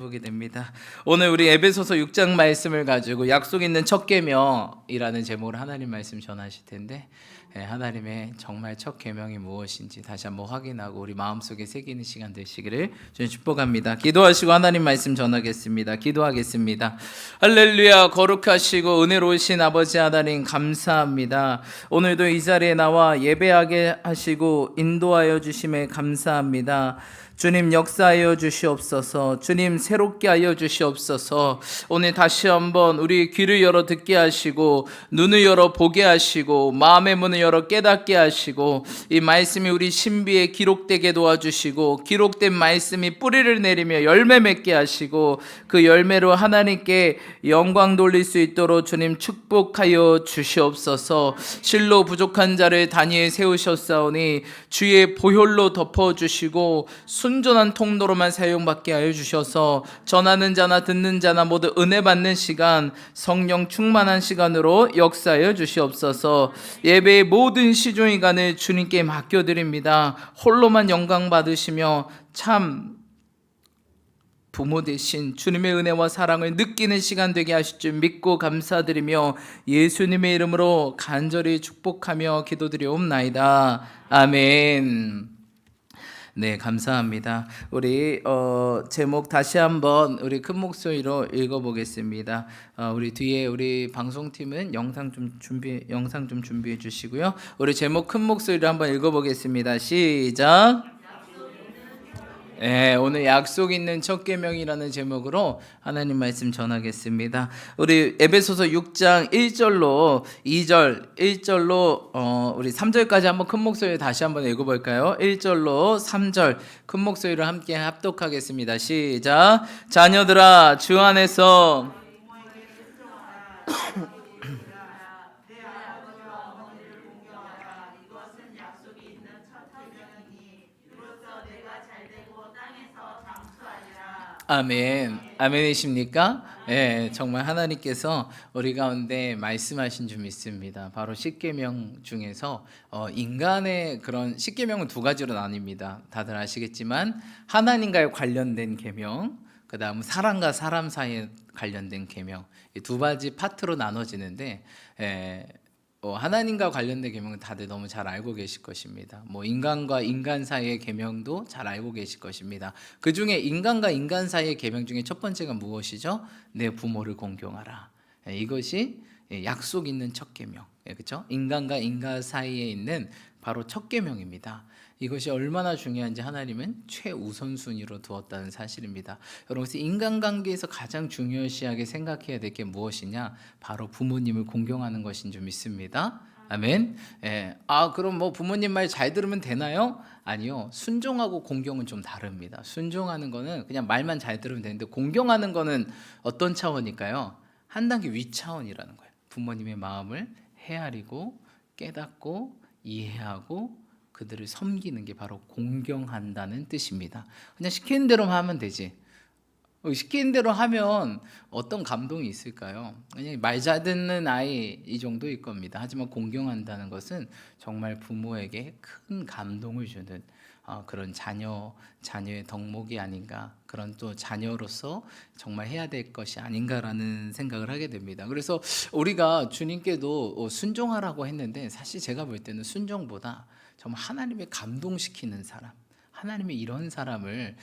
보게 됩니다. 오늘 우리 에베소서 6장 말씀을 가지고 약속 있는 첫 계명이라는 제목으로 하나님 말씀 전하실 텐데, 하나님의 정말 첫 계명이 무엇인지 다시 한번 확인하고 우리 마음속에 새기는 시간 되시기를 저는 축복합니다. 기도하시고 하나님 말씀 전하겠습니다. 기도하겠습니다. 할렐루야. 거룩하시고 은혜로우신 아버지 하나님 감사합니다. 오늘도 이 자리에 나와 예배하게 하시고 인도하여 주심에 감사합니다. 주님 역사하여 주시옵소서. 주님 새롭게 하여 주시옵소서. 오늘 다시 한번 우리 귀를 열어 듣게 하시고 눈을 열어 보게 하시고 마음의 문을 열어 깨닫게 하시고 이 말씀이 우리 신비에 기록되게 도와주시고 기록된 말씀이 뿌리를 내리며 열매 맺게 하시고 그 열매로 하나님께 영광 돌릴 수 있도록 주님 축복하여 주시옵소서. 실로 부족한 자를 단위에 세우셨사오니 주의 보혈로 덮어주시고 순전한 통로로만 사용받게 하여 주셔서 전하는 자나 듣는 자나 모두 은혜 받는 시간, 성령 충만한 시간으로 역사하여 주시옵소서. 예배의 모든 시종일관을 주님께 맡겨드립니다. 홀로만 영광 받으시며 참 부모 되신 주님의 은혜와 사랑을 느끼는 시간 되게 하실 줄 믿고 감사드리며 예수님의 이름으로 간절히 축복하며 기도드리옵나이다. 아멘. 네, 감사합니다. 우리 제목 다시 한번 우리 큰 목소리로 읽어보겠습니다. 우리 뒤에 우리 방송팀은 영상 좀 준비해 주시고요. 우리 제목 큰 목소리로 한번 읽어보겠습니다. 시작. 네, 오늘 약속 있는 첫 계명이라는 제목으로 하나님 말씀 전하겠습니다. 우리 에베소서 6장 1절로 2절, 1절로 우리 3절까지 한번 큰 목소리로 다시 한번 읽어볼까요? 1절로 3절 큰 목소리로 함께 합독하겠습니다. 시작. 자녀들아 주 안에서 아멘. 아멘이십니까? 예, 정말 하나님께서 우리 가운데 말씀하신 줄 믿습니다. 바로 십계명 중에서 인간의 그런 십계명은 두 가지로 나뉩니다. 다들 아시겠지만 하나님과의 관련된 계명, 그다음 사람과 사람 사이에 관련된 계명, 이 두 가지 파트로 나눠지는데 하나님과 관련된 계명은 다들 너무 잘 알고 계실 것입니다. 인간과 인간 사이의 계명도 잘 알고 계실 것입니다. 그 중에 인간과 인간 사이의 계명 중에 첫 번째가 무엇이죠? 내 부모를 공경하라. 이것이 약속 있는 첫 계명, 그렇죠? 인간과 인간 사이에 있는 바로 첫 계명입니다. 이것이 얼마나 중요한지 하나님은 최우선순위로 두었다는 사실입니다. 여러분, 인간관계에서 가장 중요시하게 생각해야 될 게 무엇이냐? 바로 부모님을 공경하는 것인 줄 믿습니다. 아멘. 그럼 부모님 말 잘 들으면 되나요? 아니요. 순종하고 공경은 좀 다릅니다. 순종하는 거는 그냥 말만 잘 들으면 되는데 공경하는 거는 어떤 차원일까요? 한 단계 위 차원이라는 거예요. 부모님의 마음을 헤아리고 깨닫고 이해하고 그들을 섬기는 게 바로 공경한다는 뜻입니다. 그냥 시키는 대로만 하면 되지. 시키는 대로 하면 어떤 감동이 있을까요? 그냥 말 잘 듣는 아이 이 정도일 겁니다. 하지만 공경한다는 것은 정말 부모에게 큰 감동을 주는 그런 자녀의 덕목이 아닌가, 그런 또 자녀로서 정말 해야 될 것이 아닌가라는 생각을 하게 됩니다. 그래서 우리가 주님께도 순종하라고 했는데 사실 제가 볼 때는 순종보다 정말 하나님의 감동시키는 사람, 하나님이 이런 사람을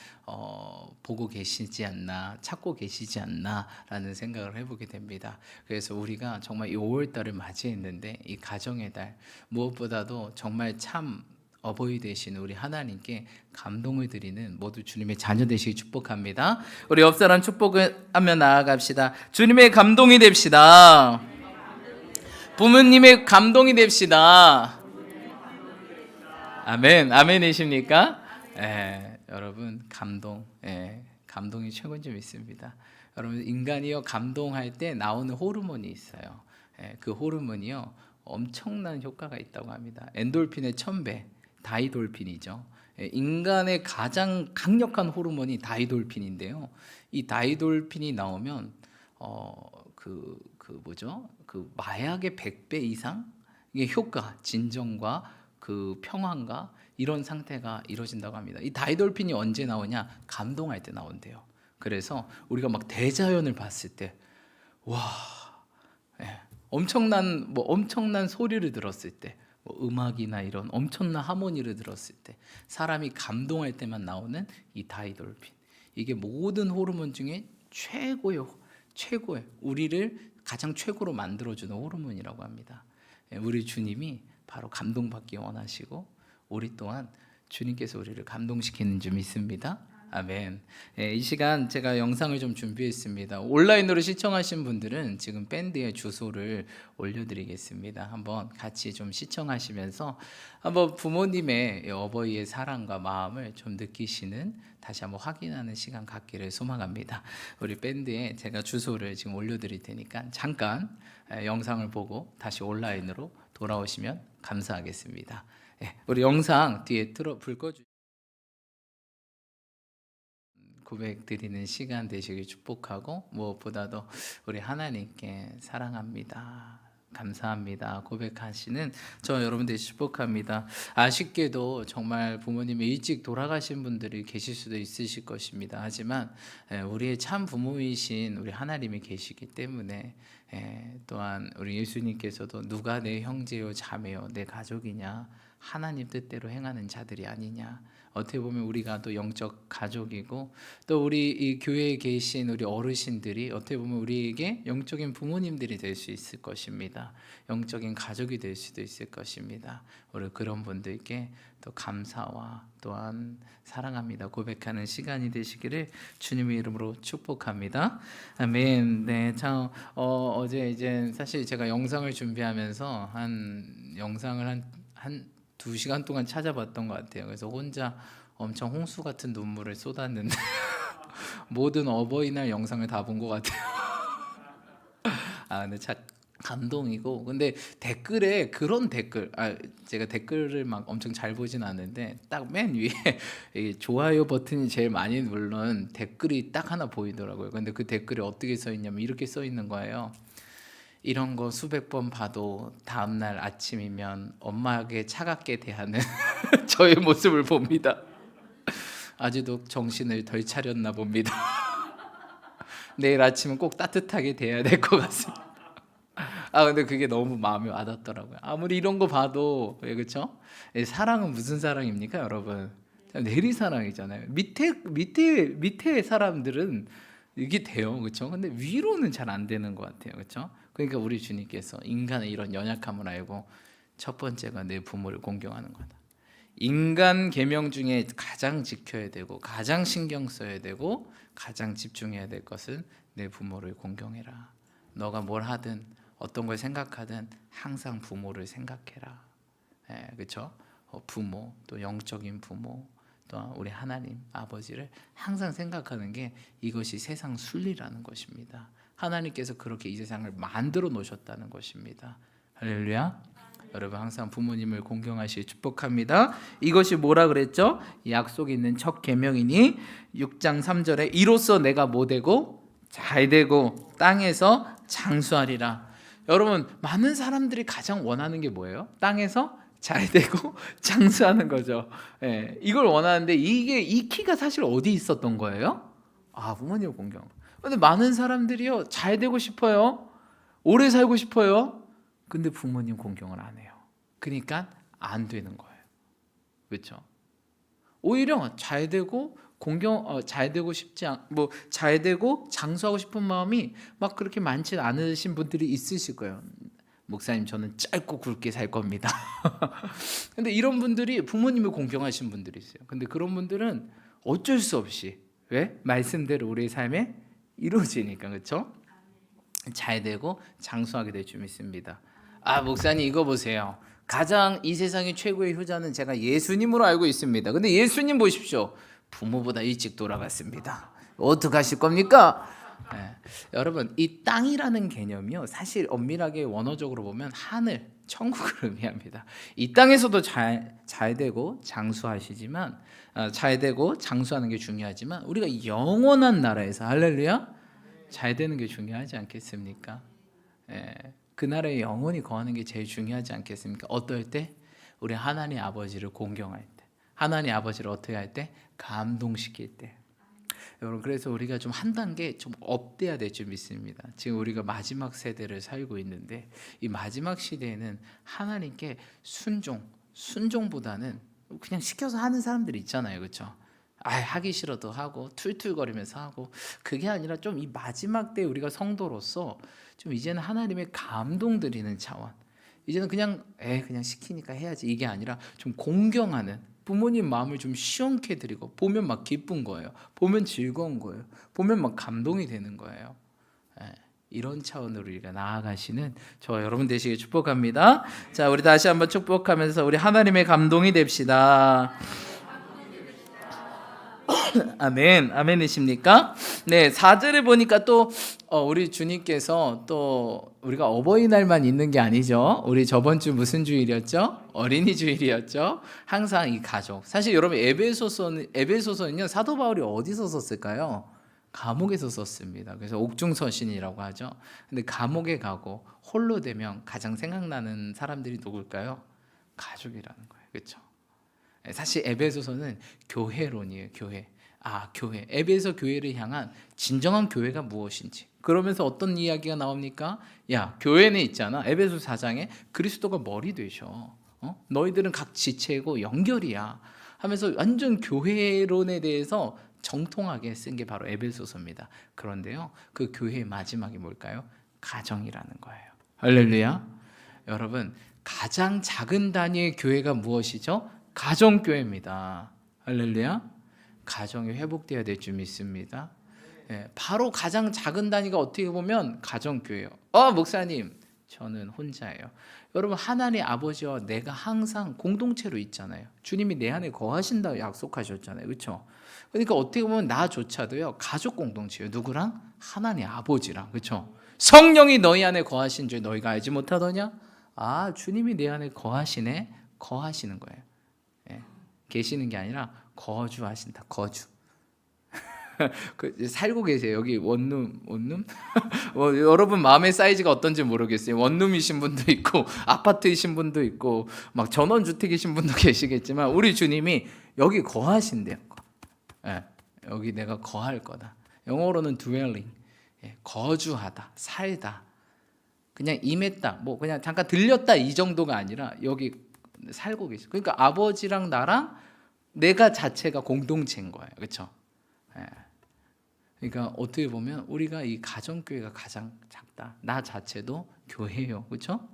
보고 계시지 않나, 찾고 계시지 않나라는 생각을 해보게 됩니다. 그래서 우리가 정말 이 5월달을 맞이했는데 이 가정의 달, 무엇보다도 정말 참 어버이 되신 우리 하나님께 감동을 드리는 모두 주님의 자녀 되시기 축복합니다. 우리 옆 사람 축복을 하며 나아갑시다. 주님의 감동이 됩시다. 부모님의 감동이 됩시다. 아멘. 아멘이십니까? 여러분 감동이 최고인 줄 믿습니다. 여러분 인간이요 감동할 때 나오는 호르몬이 있어요. 그 호르몬이요 엄청난 효과가 있다고 합니다. 엔돌핀의 1000배 다이돌핀이죠. 인간의 가장 강력한 호르몬이 다이돌핀인데요. 이 다이돌핀이 나오면 그 마약의 100배 이상 이게 효과, 진정과 그 평안과 이런 상태가 이루어진다고 합니다. 이 다이돌핀이 언제 나오냐? 감동할 때 나온대요. 그래서 우리가 막 대자연을 봤을 때, 와, 예, 엄청난 소리를 들었을 때, 뭐 음악이나 이런 엄청난 하모니를 들었을 때, 사람이 감동할 때만 나오는 이 다이돌핀, 이게 모든 호르몬 중에 최고의 우리를 가장 최고로 만들어주는 호르몬이라고 합니다. 예, 우리 주님이 바로 감동받기 원하시고, 우리 또한 주님께서 우리를 감동시키는 줄 믿습니다. 아멘. 예, 이 시간 제가 영상을 좀 준비했습니다. 온라인으로 시청하신 분들은 지금 밴드의 주소를 올려드리겠습니다. 한번 같이 좀 시청하시면서 한번 부모님의 어버이의 사랑과 마음을 좀 느끼시는, 다시 한번 확인하는 시간 갖기를 소망합니다. 우리 밴드에 제가 주소를 지금 올려드릴 테니까 잠깐 영상을 보고 다시 온라인으로 돌아오시면 감사하겠습니다. 예, 우리 영상 뒤에 불 꺼주세요. 고백 드리는 시간 되시길 축복하고, 무엇보다도 우리 하나님께 사랑합니다, 감사합니다 고백하시는 저 여러분들 축복합니다. 아쉽게도 정말 부모님이 일찍 돌아가신 분들이 계실 수도 있으실 것입니다. 하지만 우리의 참 부모이신 우리 하나님이 계시기 때문에, 또한 우리 예수님께서도 누가 내 형제요 자매요 내 가족이냐, 하나님 뜻대로 행하는 자들이 아니냐. 어떻게 보면 우리가 또 영적 가족이고, 또 우리 이 교회에 계신 우리 어르신들이 어떻게 보면 우리에게 영적인 부모님들이 될 수 있을 것입니다. 영적인 가족이 될 수도 있을 것입니다. 우리 그런 분들께 또 감사와 또한 사랑합니다 고백하는 시간이 되시기를 주님의 이름으로 축복합니다. 아멘. 네, 참 어제 이제 사실 제가 영상을 준비하면서 영상을 한 2시간 동안 찾아봤던 것 같아요. 그래서 혼자 엄청 홍수 같은 눈물을 쏟았는데 모든 어버이날 영상을 다 본 것 같아요. 근데 참 감동이고, 근데 댓글에 그런 댓글, 제가 댓글을 막 엄청 잘 보진 않는데 딱 맨 위에 이 좋아요 버튼이 제일 많이 물론 댓글이 딱 하나 보이더라고요. 근데 그 댓글이 어떻게 써 있냐면 이렇게 써 있는 거예요. 이런 거 수백 번 봐도 다음날 아침이면 엄마에게 차갑게 대하는 저의 모습을 봅니다. 아직도 정신을 덜 차렸나 봅니다. 내일 아침은 꼭 따뜻하게 대해야 될 것 같습니다. 근데 그게 너무 마음에 와닿더라고요. 아무리 이런 거 봐도, 그렇죠? 사랑은 무슨 사랑입니까, 여러분? 내리 사랑이잖아요. 밑에 사람들은 이게 돼요, 그렇죠? 근데 위로는 잘 안 되는 것 같아요, 그렇죠? 그러니까 우리 주님께서 인간의 이런 연약함을 알고 첫 번째가 내 부모를 공경하는 거다. 인간 계명 중에 가장 지켜야 되고 가장 신경 써야 되고 가장 집중해야 될 것은 내 부모를 공경해라. 너가 뭘 하든 어떤 걸 생각하든 항상 부모를 생각해라. 그렇죠? 부모, 또 영적인 부모, 또 우리 하나님 아버지를 항상 생각하는 게 이것이 세상 순리라는 것입니다. 하나님께서 그렇게 이 세상을 만들어 놓으셨다는 것입니다. 할렐루야. 여러분 항상 부모님을 공경하시길 축복합니다. 이것이 뭐라 그랬죠? 약속이 있는 첫 계명이니 6장 3절에 이로써 내가 뭐 되고 잘 되고 땅에서 장수하리라. 여러분 많은 사람들이 가장 원하는 게 뭐예요? 땅에서 잘 되고 장수하는 거죠. 이걸 원하는데 이 키가 사실 어디 있었던 거예요? 부모님 공경. 근데 많은 사람들이요 잘 되고 싶어요, 오래 살고 싶어요. 근데 부모님 공경을 안 해요. 그러니까 안 되는 거예요. 그렇죠? 오히려 잘 되고 잘 되고 잘 되고 장수하고 싶은 마음이 막 그렇게 많지 않으신 분들이 있으실 거예요. 목사님 저는 짧고 굵게 살 겁니다. 근데 이런 분들이 부모님을 공경하신 분들이 있어요. 근데 그런 분들은 어쩔 수 없이, 왜? 말씀대로 우리의 삶에 이루어지니까, 그렇죠? 잘 되고 장수하게 될 줄 믿습니다. 목사님 이거 보세요. 가장 이 세상의 최고의 효자는 제가 예수님으로 알고 있습니다. 근데 예수님 보십시오. 부모보다 일찍 돌아갔습니다. 어떡하실 겁니까? 여러분 이 땅이라는 개념이요 사실 엄밀하게 원어적으로 보면 하늘, 천국을 의미합니다. 이 땅에서도 잘 되고 장수하시지만 잘 되고 장수하는 게 중요하지만 우리가 영원한 나라에서 할렐루야 잘 되는 게 중요하지 않겠습니까? 그 나라에 영원히 거하는 게 제일 중요하지 않겠습니까? 어떨 때? 우리 하나님 아버지를 공경할 때, 하나님 아버지를 어떻게 할 때? 감동시킬 때. 여러분 그래서 우리가 좀 한 단계 좀 업돼야 될 줄 믿습니다. 지금 우리가 마지막 세대를 살고 있는데 이 마지막 시대에는 하나님께 순종보다는 그냥 시켜서 하는 사람들이 있잖아요, 그렇죠? 하기 싫어도 하고 툴툴거리면서 하고 그게 아니라 좀 이 마지막 때 우리가 성도로서 좀 이제는 하나님의 감동 드리는 차원, 이제는 그냥 시키니까 해야지 이게 아니라 좀 공경하는 부모님 마음을 좀 시원케 드리고 보면 막 기쁜 거예요. 보면 즐거운 거예요. 보면 막 감동이 되는 거예요. 이런 차원으로 우리가 나아가시는 저 여러분 되시길 축복합니다. 자, 우리 다시 한번 축복하면서 우리 하나님의 감동이 됩시다. 아멘, 아멘이십니까? 네, 4절에 보니까 또 우리 주님께서 또 우리가 어버이날만 있는 게 아니죠. 우리 저번 주 무슨 주일이었죠? 어린이 주일이었죠. 항상 이 가족. 사실 여러분 에베소서는요 사도 바울이 어디서 썼을까요? 감옥에서 썼습니다. 그래서 옥중서신이라고 하죠. 근데 감옥에 가고 홀로 되면 가장 생각나는 사람들이 누굴까요? 가족이라는 거예요. 그렇죠? 사실 에베소서는 교회론이에요. 교회. 교회. 에베소 교회를 향한 진정한 교회가 무엇인지. 그러면서 어떤 이야기가 나옵니까? 교회는 있잖아. 에베소 4장에 그리스도가 머리 되셔. 너희들은 각 지체고 연결이야. 하면서 완전 교회론에 대해서 정통하게 쓴 게 바로 에베소서입니다. 그런데요, 그 교회의 마지막이 뭘까요? 가정이라는 거예요. 할렐루야. 여러분, 가장 작은 단위의 교회가 무엇이죠? 가정교회입니다. 할렐루야. 가정이 회복되어야 될 줄 믿습니다. 바로 가장 작은 단위가 어떻게 보면 가정교회예요. 목사님, 저는 혼자예요. 여러분, 하나님 아버지와 내가 항상 공동체로 있잖아요. 주님이 내 안에 거하신다고 약속하셨잖아요. 그렇죠? 그러니까 어떻게 보면 나조차도요 가족 공동체예요. 누구랑? 하나님 아버지랑. 그렇죠? 성령이 너희 안에 거하신 줄 너희가 알지 못하더냐? 주님이 내 안에 거하시네. 거하시는 거예요. 계시는 게 아니라 거주하신다. 거주. 살고 계세요. 여기 원룸? 여러분 마음의 사이즈가 어떤지 모르겠어요. 원룸이신 분도 있고 아파트이신 분도 있고 막 전원주택이신 분도 계시겠지만 우리 주님이 여기 거하신대요. 여기 내가 거할 거다. 영어로는 dwelling. 거주하다, 살다. 그냥 임했다, 그냥 잠깐 들렸다 이 정도가 아니라 여기 살고 계시. 그러니까 아버지랑 나랑 내가 자체가 공동체인 거예요. 그렇죠? 그러니까 어떻게 보면 우리가 이 가정교회가 가장 작다. 나 자체도 교회예요. 그렇죠?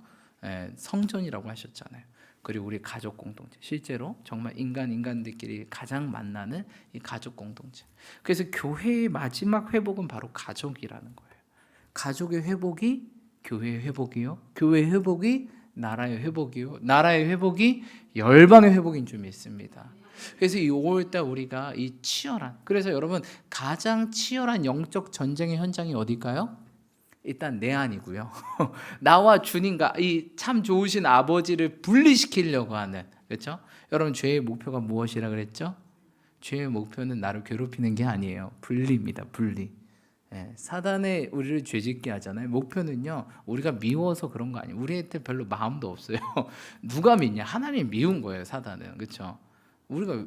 성전이라고 하셨잖아요. 그리고 우리 가족 공동체. 실제로 정말 인간들끼리 가장 만나는 이 가족 공동체. 그래서 교회의 마지막 회복은 바로 가족이라는 거예요. 가족의 회복이 교회의 회복이요. 교회의 회복이 나라의 회복이요. 나라의 회복이 열방의 회복인 줄 믿습니다. 그래서 이 5월달 우리가 이 치열한, 그래서 여러분 가장 치열한 영적 전쟁의 현장이 어딜까요? 일단 내 안이고요. 나와 주님과 이 참 좋으신 아버지를 분리시키려고 하는, 그렇죠? 여러분 죄의 목표가 무엇이라 그랬죠? 죄의 목표는 나를 괴롭히는 게 아니에요. 분리입니다. 분리. 사단의 우리를 죄짓게 하잖아요. 목표는요, 우리가 미워서 그런 거 아니에요. 우리한테 별로 마음도 없어요. 누가 믿냐? 하나님 미운 거예요. 사단은. 그렇죠? 우리가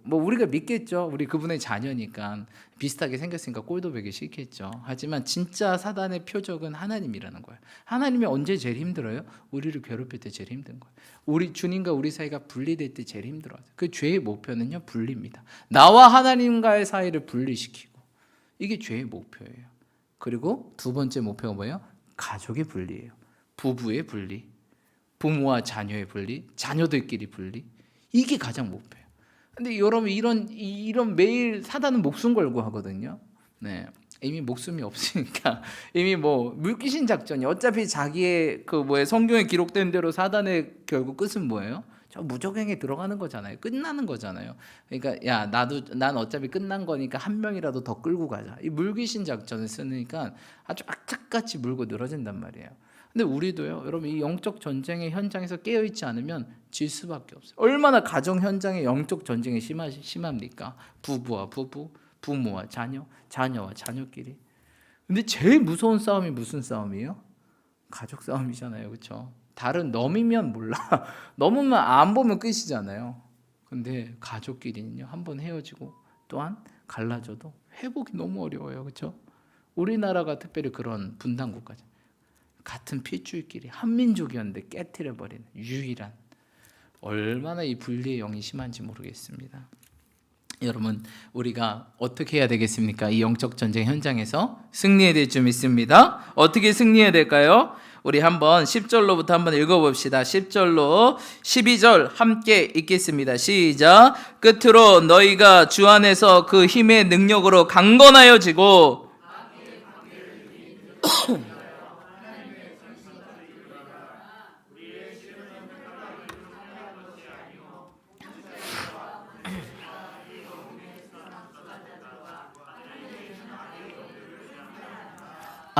우리가 믿겠죠. 우리 그분의 자녀니까 비슷하게 생겼으니까 꼴도 보기 싫겠죠. 하지만 진짜 사단의 표적은 하나님이라는 거예요. 하나님이 언제 제일 힘들어요? 우리를 괴롭힐 때 제일 힘든 거예요. 우리 주님과 우리 사이가 분리될 때 제일 힘들어요. 그 죄의 목표는요, 분리입니다. 나와 하나님과의 사이를 분리시키고, 이게 죄의 목표예요. 그리고 두 번째 목표가 뭐예요? 가족의 분리예요. 부부의 분리, 부모와 자녀의 분리, 자녀들끼리 분리. 이게 가장 목표예요. 근데 여러분 이런 매일 사단은 목숨 걸고 하거든요. 이미 목숨이 없으니까 이미 물귀신 작전이 어차피 자기의 성경에 기록된 대로 사단의 결국 끝은 뭐예요? 저 무적행에 들어가는 거잖아요. 끝나는 거잖아요. 그러니까 난 어차피 끝난 거니까 한 명이라도 더 끌고 가자. 이 물귀신 작전을 쓰니까 아주 악착같이 물고 늘어진단 말이에요. 근데 우리도요, 여러분 이 영적 전쟁의 현장에서 깨어 있지 않으면 질 수밖에 없어요. 얼마나 가정 현장의 영적 전쟁이 심합니까? 부부와 부부, 부모와 자녀, 자녀와 자녀끼리. 근데 제일 무서운 싸움이 무슨 싸움이에요? 가족 싸움이잖아요, 그렇죠? 다른 넘이면 몰라. 넘으면 안 보면 끝이잖아요. 근데 가족끼리는요, 한번 헤어지고 또한 갈라져도 회복이 너무 어려워요. 그렇죠? 우리나라가 특별히 그런 분단 국가죠. 같은 핏줄끼리 한민족이었는데 깨트려 버리는 유일한, 얼마나 이 분리의 영이 심한지 모르겠습니다. 여러분, 우리가 어떻게 해야 되겠습니까? 이 영적 전쟁 현장에서 승리해야 될 줄 믿습니다. 어떻게 승리해야 될까요? 우리 한번 10절로부터 한번 읽어봅시다. 10절로 12절 함께 읽겠습니다. 시작. 끝으로 너희가 주 안에서 그 힘의 능력으로 강건하여지고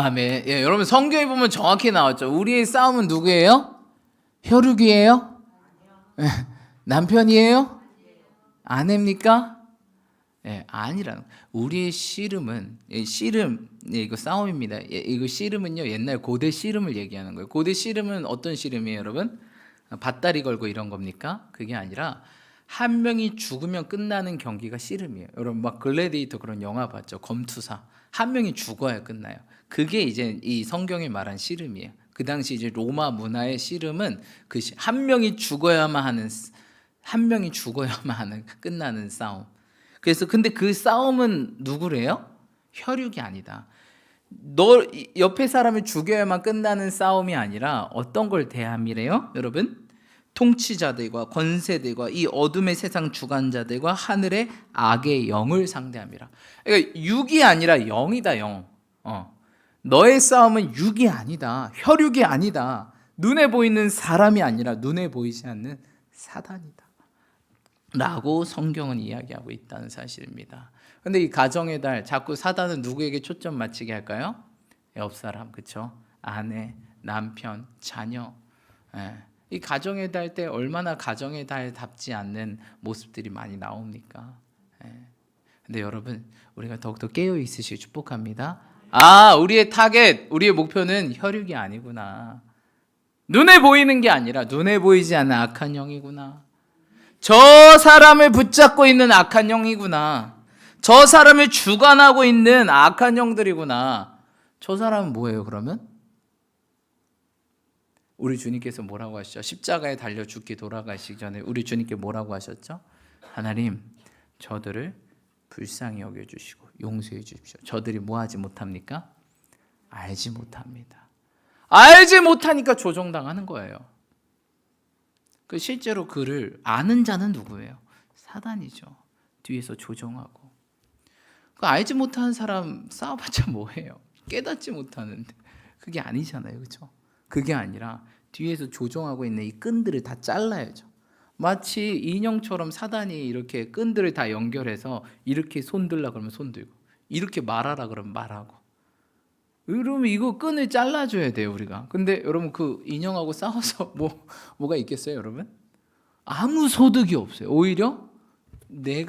아멘. 예, 여러분 성경에 보면 정확히 나왔죠. 우리의 싸움은 누구예요? 혈육이에요? 남편이에요? 아내입니까? 예, 아니라는. 우리의 씨름은, 씨름, 이거 싸움입니다. 이거 씨름은요, 옛날 고대 씨름을 얘기하는 거예요. 고대 씨름은 어떤 씨름이에요, 여러분? 밧다리 걸고 이런 겁니까? 그게 아니라 한 명이 죽으면 끝나는 경기가 씨름이에요. 여러분 막 글래디에이터 그런 영화 봤죠? 검투사. 한 명이 죽어야 끝나요. 그게 이제 이 성경이 말한 씨름이에요. 그 당시 이제 로마 문화의 씨름은 그 한 명이 죽어야만 하는 끝나는 싸움. 그래서 근데 그 싸움은 누구래요? 혈육이 아니다. 너 옆에 사람을 죽여야만 끝나는 싸움이 아니라 어떤 걸 대함이래요? 여러분, 통치자들과 권세들과 이 어둠의 세상 주관자들과 하늘의 악의 영을 상대함이라. 그러니까 육이 아니라 영이다, 영. 너의 싸움은 육이 아니다, 혈육이 아니다, 눈에 보이는 사람이 아니라 눈에 보이지 않는 사단이다 라고 성경은 이야기하고 있다는 사실입니다. 근데 이 가정의 달, 자꾸 사단은 누구에게 초점 맞추게 할까요? 옆사람, 그렇죠? 아내, 남편, 자녀. 이 가정의 달 때 얼마나 가정의 달답지 않는 모습들이 많이 나옵니까? 근데 여러분, 우리가 더욱더 깨어 있으시길 축복합니다. 우리의 타겟, 우리의 목표는 혈육이 아니구나. 눈에 보이는 게 아니라 눈에 보이지 않는 악한 영이구나. 저 사람을 붙잡고 있는 악한 영이구나. 저 사람을 주관하고 있는 악한 영들이구나. 저 사람은 뭐예요, 그러면? 우리 주님께서 뭐라고 하시죠? 십자가에 달려 죽기 돌아가시기 전에 우리 주님께 뭐라고 하셨죠? 하나님, 저들을 불쌍히 여겨주시고 용서해 주십시오. 저들이 뭐하지 못합니까? 알지 못합니다. 알지 못하니까 조종당하는 거예요. 실제로 그를 아는 자는 누구예요? 사단이죠. 뒤에서 조종하고. 알지 못하는 사람 싸워봤자 뭐해요? 깨닫지 못하는데. 그게 아니잖아요, 그렇죠? 그게 아니라 뒤에서 조종하고 있는 이 끈들을 다 잘라야죠. 마치 인형처럼 사단이 이렇게 끈들을 다 연결해서 이렇게 손들라 그러면 손들고, 이렇게 말하라 그러면 말하고. 여러분, 이거 끈을 잘라줘야 돼요, 우리가. 근데 여러분, 그 인형하고 싸워서 뭐가 있겠어요, 여러분? 아무 소득이 없어요. 오히려 내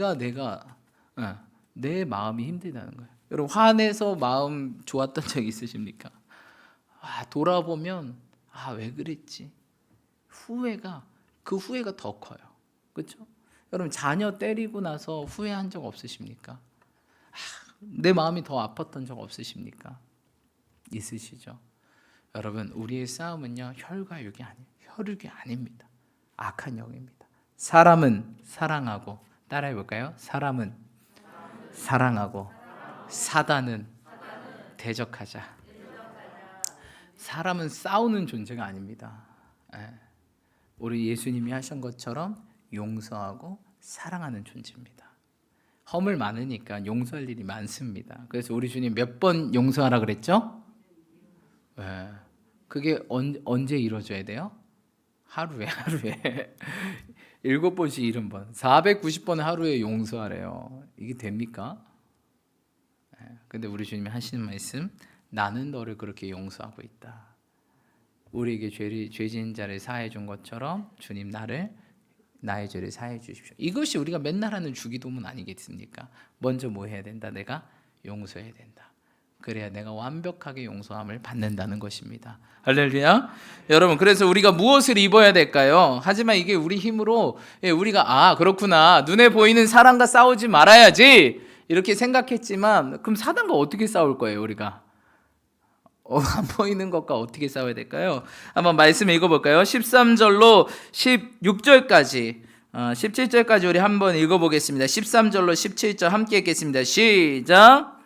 마음이 힘들다는 거예요. 여러분, 화내서 마음 좋았던 적 있으십니까? 돌아보면 왜 그랬지? 그 후회가 더 커요. 그렇죠? 여러분, 자녀 때리고 나서 후회한 적 없으십니까? 내 마음이 더 아팠던 적 없으십니까? 있으시죠? 여러분, 우리의 싸움은요, 혈과 육이 아니에요. 혈육이 아닙니다. 악한 영입니다. 사람은 사랑하고, 따라해 볼까요? 사람은 사랑하고, 사단은 대적하자. 사람은 싸우는 존재가 아닙니다. 우리 예수님이 하신 것처럼 용서하고 사랑하는 존재입니다. 허물 많으니까 용서할 일이 많습니다. 그래서 우리 주님 몇 번 용서하라 그랬죠? 그게 언제 이루어져야 돼요? 하루에 7번씩 70번 490번 하루에 용서하래요. 이게 됩니까? 근데 우리 주님이 하시는 말씀, 나는 너를 그렇게 용서하고 있다. 우리에게 죄진 자를 사해 준 것처럼 주님 나의 죄를 사해 주십시오. 이것이 우리가 맨날 하는 주기도문 아니겠습니까? 먼저 뭐 해야 된다? 내가 용서해야 된다. 그래야 내가 완벽하게 용서함을 받는다는 것입니다. 할렐루야. 여러분, 그래서 우리가 무엇을 입어야 될까요? 하지만 이게 우리 힘으로 우리가 그렇구나, 눈에 보이는 사람과 싸우지 말아야지, 이렇게 생각했지만 그럼 사단과 어떻게 싸울 거예요, 우리가? 안 보이는 것과 어떻게 싸워야 될까요? 한번 말씀 읽어볼까요? 13절로 16절까지 17절까지 우리 한번 읽어보겠습니다. 13절로 17절 함께 읽겠습니다. 시작.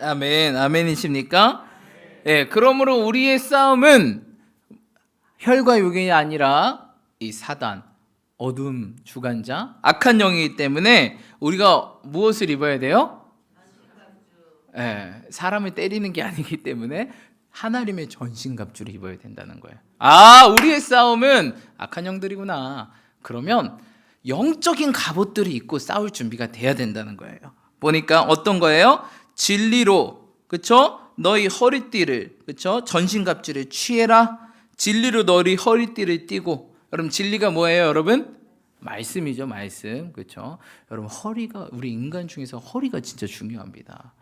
아멘, 아멘이십니까? 예, 그러므로 우리의 싸움은 혈과 육이 아니라 이 사단, 어둠 주관자, 악한 영이기 때문에 우리가 무엇을 입어야 돼요? 예, 사람을 때리는 게 아니기 때문에 하나님의 전신갑주를 입어야 된다는 거예요. 아, 우리의 싸움은 악한 영들이구나. 그러면 영적인 갑옷들을 입고 싸울 준비가 돼야 된다는 거예요. 보니까 어떤 거예요? 진리로, 그렇죠? 너희 허리띠를, 그렇죠? 전신갑주를 취해라. 진리로 너희 허리띠를 띠고. 여러분, 진리가 뭐예요, 여러분? 말씀이죠, 말씀. 그렇죠? 여러분, 허리가, 우리 인간 중에서 허리가 진짜 중요합니다.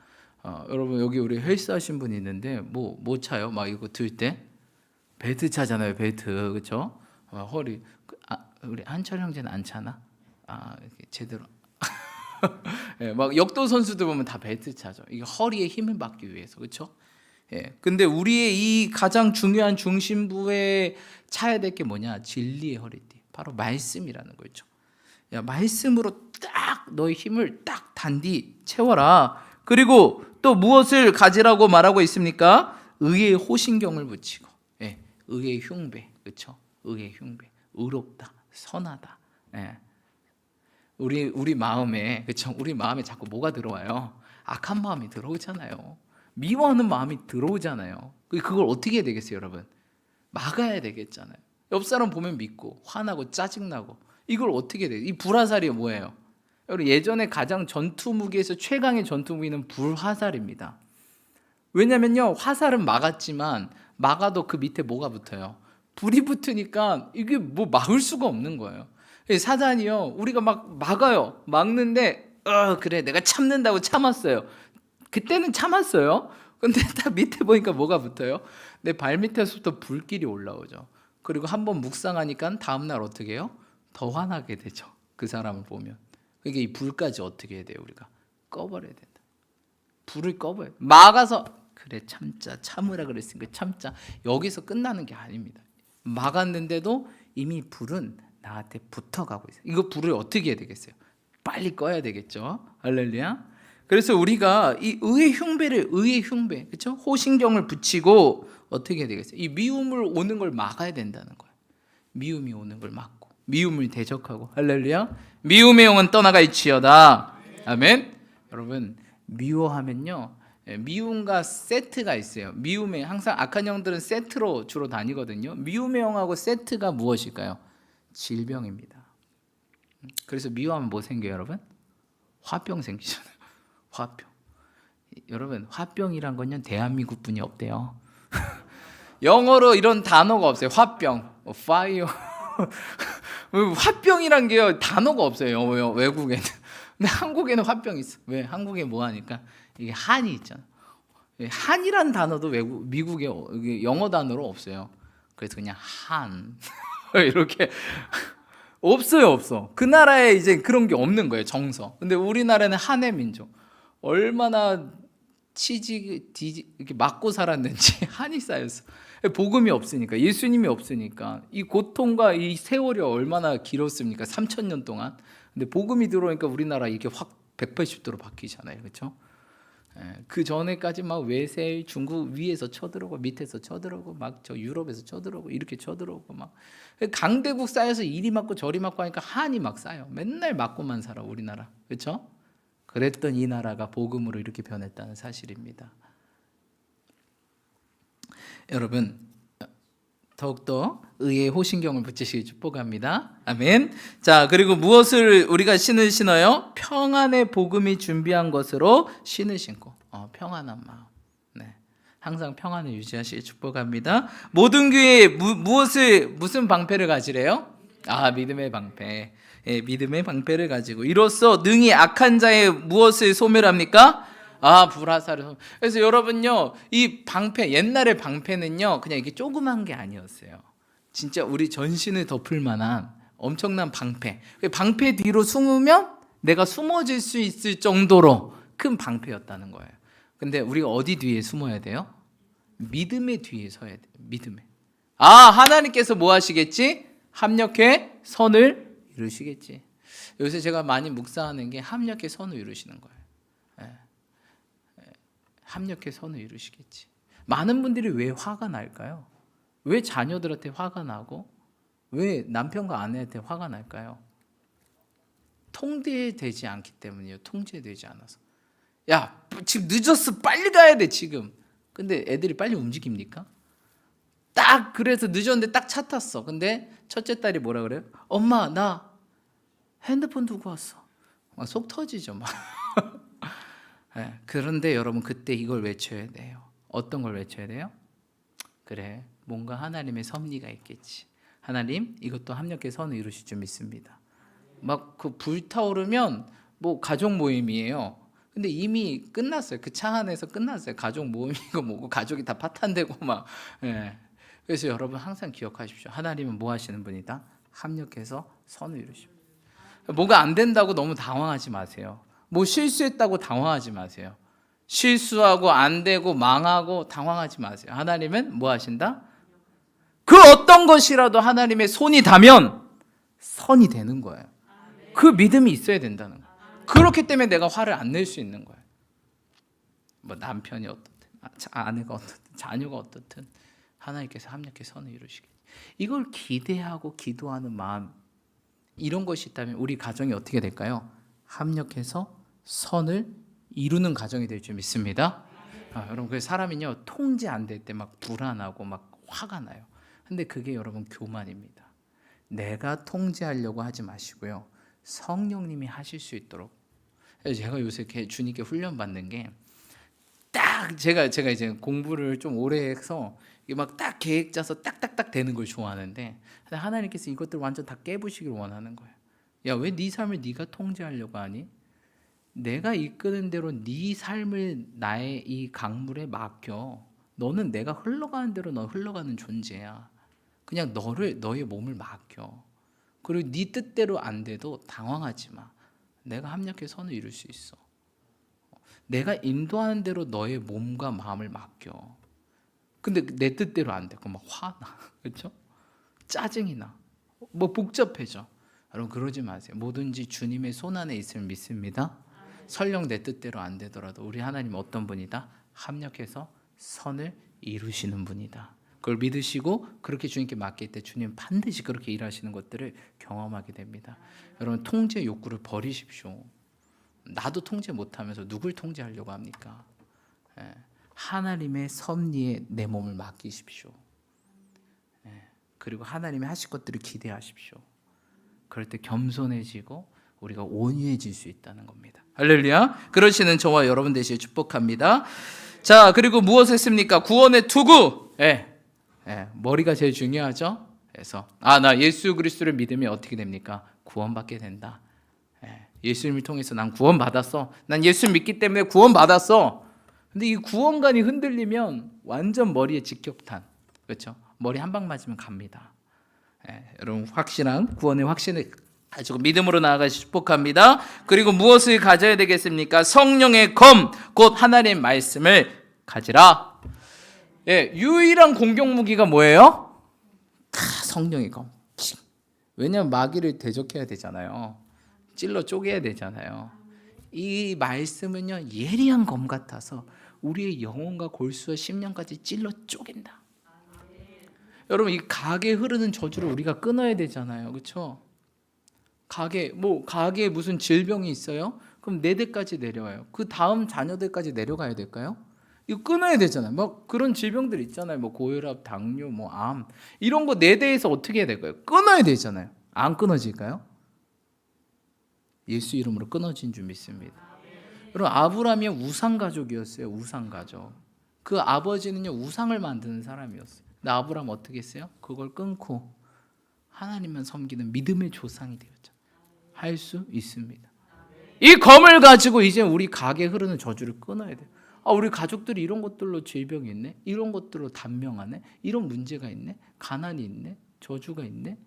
여러분, 여기 우리 헬스 하신 분 있는데 뭐 차요? 막 이거 들 때 벨트 차잖아요, 벨트. 그렇죠? 허리. 우리 한철 형제는 안 차나? 제대로. 예, 막 역도 선수들 보면 다 벨트 차죠. 이게 허리에 힘을 받기 위해서, 그렇죠? 예, 근데 우리의 이 가장 중요한 중심부에 차야 될 게 뭐냐? 진리의 허리띠, 바로 말씀이라는 거죠. 야, 말씀으로 딱 너의 힘을 딱 단디 채워라. 그리고 또 무엇을 가지라고 말하고 있습니까? 의의 호신경을 붙이고, 예, 의의 흉배, 그렇죠? 의의 흉배, 의롭다, 선하다. 예. 우리 마음에, 그렇죠? 우리 마음에 자꾸 뭐가 들어와요? 악한 마음이 들어오잖아요. 미워하는 마음이 들어오잖아요. 그걸 어떻게 해야 되겠어요, 여러분? 막아야 되겠잖아요. 옆 사람 보면 믿고 화나고 짜증나고 이걸 어떻게 해야 돼요? 이 불화살이 뭐예요? 여러분, 예전에 가장 전투 무기에서 최강의 전투 무기는 불화살입니다. 왜냐면요, 화살은 막았지만 막아도 그 밑에 뭐가 붙어요? 불이 붙으니까 이게 뭐 막을 수가 없는 거예요. 사단이요, 우리가 막 막아요. 막는데 그래, 내가 참는다고 참았어요. 그때는 참았어요. 근데 딱 밑에 보니까 뭐가 붙어요? 내 발 밑에서부터 불길이 올라오죠. 그리고 한번 묵상하니까 다음날 어떻게 해요? 더 화나게 되죠. 그 사람을 보면. 그러니까 이 불까지 어떻게 해야 돼요? 우리가 꺼버려야 된다. 불을 꺼버려야 돼. 막아서 그래, 참으라 그랬으니까 참자. 여기서 끝나는 게 아닙니다. 막았는데도 이미 불은 나한테 붙어가고 있어요. 이거 불을 어떻게 해야 되겠어요? 빨리 꺼야 되겠죠. 할렐루야. 그래서 우리가 이 의의 흉배를, 의의 흉배, 그렇죠? 호신경을 붙이고 어떻게 해야 되겠어요? 이 미움을 오는 걸 막아야 된다는 거예요. 미움이 오는 걸 막고, 미움을 대적하고. 할렐루야. 미움의 영은 떠나갈지어다. 아멘. 여러분, 미워하면요, 미움과 세트가 있어요. 미움에 항상 악한 영들은 세트로 주로 다니거든요. 미움의 영하고 세트가 무엇일까요? 질병입니다. 그래서 미워하면 뭐 생겨요, 여러분? 화병 생기잖아요. 화병. 여러분, 화병이란 건요, 대한민국뿐이 없대요. 영어로 이런 단어가 없어요. 화병, fire. 화병이란 게요, 단어가 없어요. 외국에는. 근데 한국에는 화병이 있어. 왜? 한국에 뭐 하니까 이게 한이 있잖아. 한이란 단어도 미국에 영어 단어로 없어요. 그래서 그냥 한 이렇게 없어요, 없어. 그 나라에 이제 그런 게 없는 거예요, 정서. 근데 우리나라는 한의 민족. 얼마나 이렇게 맞고 살았는지 한이 쌓였어. 복음이 없으니까, 예수님이 없으니까. 이 고통과 이 세월이 얼마나 길었습니까? 3,000년 동안. 근데 복음이 들어오니까 우리나라 이게 확 180도로 바뀌잖아요, 그렇죠? 그 전에까지 막 외세, 중국 위에서 쳐들어오고 밑에서 쳐들어오고 막 저 유럽에서 쳐들어오고 이렇게 쳐들어오고 막 강대국 쌓여서 이리 맞고 저리 맞고 하니까 한이 막 쌓여. 맨날 맞고만 살아, 우리나라, 그렇죠? 그랬던 이 나라가 복음으로 이렇게 변했다는 사실입니다. 여러분, 더욱더 의의 호신경을 붙이시기 축복합니다. 아멘. 자, 그리고 무엇을 우리가 신을 신어요? 평안의 복음이 준비한 것으로 신을 신고, 평안한 마음. 네, 항상 평안을 유지하시기 축복합니다. 모든 교회에 무슨 방패를 가지래요? 믿음의 방패. 예, 믿음의 방패를 가지고 이로써 능히 악한 자의 무엇을 소멸합니까? 불화살을. 그래서 여러분요, 이 방패, 옛날의 방패는요 그냥 이게 조그만 게 아니었어요. 진짜 우리 전신을 덮을 만한 엄청난 방패. 방패 뒤로 숨으면 내가 숨어질 수 있을 정도로 큰 방패였다는 거예요. 근데 우리가 어디 뒤에 숨어야 돼요? 믿음의 뒤에 서야 돼요. 믿음에. 하나님께서 뭐 하시겠지? 합력해 선을 이루시겠지. 요새 제가 많이 묵상하는 게 합력해 선을 이루시는 거예요. 합력해 선을 이루시겠지. 많은 분들이 왜 화가 날까요? 왜 자녀들한테 화가 나고 왜 남편과 아내한테 화가 날까요? 통제되지 않기 때문이에요. 통제되지 않아서. 야, 지금 늦었어. 빨리 가야 돼 지금. 근데 애들이 빨리 움직입니까? 딱 그래서 늦었는데 딱 차 탔어. 근데 첫째 딸이 뭐라 그래요? 엄마, 나 핸드폰 두고 왔어. 속 터지죠 막. 네, 그런데 여러분 그때 이걸 외쳐야 돼요. 어떤 걸 외쳐야 돼요? 그래, 뭔가 하나님의 섭리가 있겠지. 하나님, 이것도 합력해 선을 이루실 줄 믿습니다. 막 그 불타오르면 뭐 가족 모임이에요. 근데 이미 끝났어요. 그 차 안에서 끝났어요. 가족 모임이고 뭐고 가족이 다 파탄되고 막. 예. 그래서 여러분 항상 기억하십시오. 하나님은 뭐 하시는 분이다? 합력해서 선을 이루십니다. 뭐가 안 된다고 너무 당황하지 마세요. 뭐 실수했다고 당황하지 마세요. 실수하고 안 되고 망하고 당황하지 마세요. 하나님은 뭐 하신다? 그 어떤 것이라도 하나님의 손이 닿으면 선이 되는 거예요. 그 믿음이 있어야 된다는 거예요. 그렇기 때문에 내가 화를 안 낼 수 있는 거예요. 뭐 남편이 어떻든 아내가 어떻든 자녀가 어떻든 하나님께서 합력해 선을 이루시겠지. 이걸 기대하고 기도하는 마음, 이런 것이 있다면 우리 가정이 어떻게 될까요? 합력해서 선을 이루는 가정이 될 줄 믿습니다. 여러분, 그 사람이요 통제 안 될 때 막 불안하고 막 화가 나요. 근데 그게 여러분 교만입니다. 내가 통제하려고 하지 마시고요, 성령님이 하실 수 있도록. 제가 요새 주님께 훈련 받는 게 딱 제가 이제 공부를 좀 오래 해서 막 딱 계획 짜서 딱딱딱 되는 걸 좋아하는데, 하나님께서 이것들 완전 다 깨부시길 원하는 거예요. 야, 왜 네 삶을 네가 통제하려고 하니? 내가 이끄는 대로 네 삶을 나의 이 강물에 맡겨. 너는 내가 흘러가는 대로 너 흘러가는 존재야. 그냥 너의 몸을 맡겨. 그리고 네 뜻대로 안 돼도 당황하지 마. 내가 합력해 선을 이룰 수 있어. 내가 인도하는 대로 너의 몸과 마음을 맡겨. 근데 내 뜻대로 안 돼. 그럼 막 화나. 그렇죠? 짜증이 나. 뭐 복잡해져. 여러분 그러지 마세요. 뭐든지 주님의 손 안에 있음을 믿습니다. 설령 내 뜻대로 안 되더라도 우리 하나님 어떤 분이다? 합력해서 선을 이루시는 분이다. 그걸 믿으시고 그렇게 주님께 맡길 때 주님 반드시 그렇게 일하시는 것들을 경험하게 됩니다. 여러분 통제 욕구를 버리십시오. 나도 통제 못하면서 누굴 통제하려고 합니까? 하나님의 섭리에 내 몸을 맡기십시오. 그리고 하나님이 하실 것들을 기대하십시오. 그럴 때 겸손해지고 우리가 온유해질 수 있다는 겁니다. 할렐루야. 그러시는 저와 여러분 되시길 축복합니다. 자, 그리고 무엇을 했습니까? 구원의 투구. 머리가 제일 중요하죠. 그래서 나 예수 그리스도를 믿으면 어떻게 됩니까? 구원받게 된다. 예수님을 통해서 난 구원받았어. 난 예수 믿기 때문에 구원받았어. 근데 이 구원관이 흔들리면 완전 머리에 직격탄. 그렇죠? 머리 한 방 맞으면 갑니다. 여러분 확실한 구원의 확신을 가지고 믿음으로 나아가시 축복합니다. 그리고 무엇을 가져야 되겠습니까? 성령의 검, 곧 하나님의 말씀을 가지라. 유일한 공격 무기가 뭐예요? 성령의 검. 왜냐하면 마귀를 대적해야 되잖아요. 찔러 쪼개야 되잖아요. 이 말씀은요 예리한 검 같아서 우리의 영혼과 골수와 심령까지 찔러 쪼갠다. 여러분 이 가게에 흐르는 저주를 우리가 끊어야 되잖아요. 그렇죠? 가게에 무슨 질병이 있어요? 그럼 내 대까지 내려와요. 그 다음 자녀들까지 내려가야 될까요? 이거 끊어야 되잖아요. 뭐 그런 질병들 있잖아요. 뭐 고혈압, 당뇨, 뭐 암 이런 거 내 대해서 어떻게 해야 될까요? 끊어야 되잖아요. 안 끊어질까요? 예수 이름으로 끊어진 줄 믿습니다. 여러분 아브라함이 우상 가족이었어요. 우상 가족. 그 아버지는요 우상을 만드는 사람이었어요. 근데 아브라함 어떻게 했어요? 그걸 끊고 하나님만 섬기는 믿음의 조상이 되었죠. 할 수 있습니다. 이 검을 가지고 이제 우리 가게에 흐르는 저주를 끊어야 돼요. 우리 가족들이 이런 것들로 질병이 있네, 이런 것들로 단명하네, 이런 문제가 있네, 가난이 있네, 저주가 있네,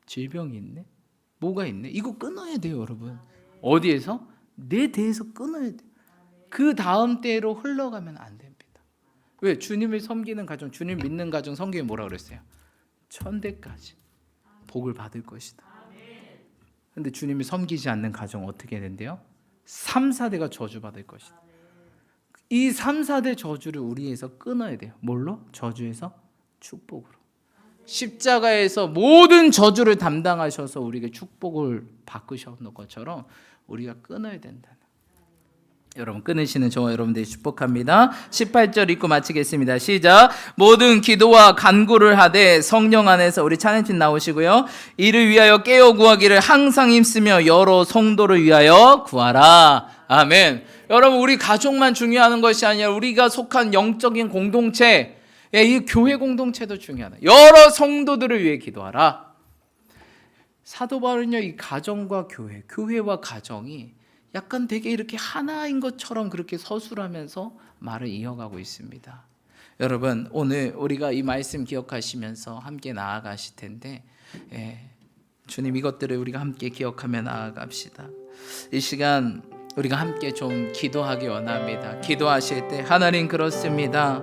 질병이 있네, 뭐가 있네. 이거 끊어야 돼요, 여러분. 어디에서? 내 대에서 끊어야 돼요. 그 다음 때로 흘러가면 안 됩니다. 왜? 주님을 섬기는 가정, 주님 믿는 가정 성경에 뭐라 그랬어요? 천대까지 복을 받을 것이다. 근데 주님을 섬기지 않는 가정 어떻게 된대요? 3, 4대가 저주받을 것이다. 이 3, 4대 저주를 우리에서 끊어야 돼요. 뭘로? 저주에서 축복으로. 십자가에서 모든 저주를 담당하셔서 우리에게 축복을 바꾸셨는 것처럼 우리가 끊어야 된다. 여러분 끊으시는 저와 여러분들이 축복합니다. 18절 읽고 마치겠습니다. 시작. 모든 기도와 간구를 하되 성령 안에서 우리 찬양팀 나오시고요. 이를 위하여 깨어 구하기를 항상 힘쓰며 여러 성도를 위하여 구하라. 아멘. 여러분 우리 가족만 중요한 것이 아니라 우리가 속한 영적인 공동체, 이 교회 공동체도 중요하다. 여러 성도들을 위해 기도하라. 사도 바울은요 이 가정과 교회, 교회와 가정이 약간 되게 이렇게 하나인 것처럼 그렇게 서술하면서 말을 이어가고 있습니다. 여러분 오늘 우리가 이 말씀 기억하시면서 함께 나아가실 텐데 주님 이것들을 우리가 함께 기억하며 나아갑시다. 이 시간 우리가 함께 좀 기도하기 원합니다. 기도하실 때 하나님 그렇습니다.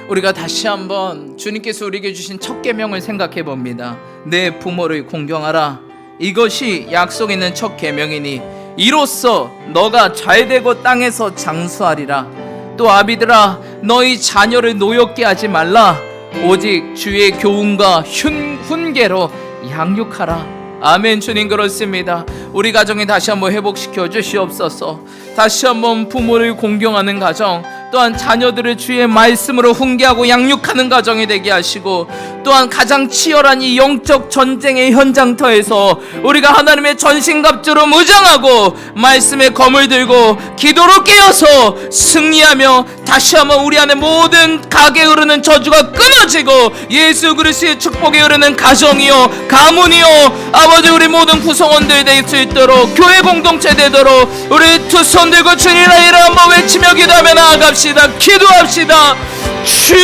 우리가 다시 한번 주님께서 우리에게 주신 첫 계명을 생각해 봅니다. 내 부모를 공경하라. 이것이 약속 있는 첫 계명이니 이로써 너가 잘되고 땅에서 장수하리라. 또 아비들아 너희 자녀를 노엽게 하지 말라. 오직 주의 교훈과 훈계로 양육하라. 아멘. 주님 그렇습니다. 우리 가정에 다시 한번 회복시켜 주시옵소서. 다시 한번 부모를 공경하는 가정, 또한 자녀들을 주의 말씀으로 훈계하고 양육하는 가정이 되게 하시고, 또한 가장 치열한 이 영적 전쟁의 현장터에서 우리가 하나님의 전신갑주로 무장하고 말씀의 검을 들고 기도로 깨어서 승리하며 다시 한번 우리 안에 모든 가게에 흐르는 저주가 끊어지고 예수 그리스도의 축복에 흐르는 가정이요 가문이요 아버지 우리 모든 구성원들 될 수 있도록 교회 공동체 되도록 우리 두 손 들고 주님의 이름 한번 외치며 기도하며 나아갑시다. 기도합시다. 주여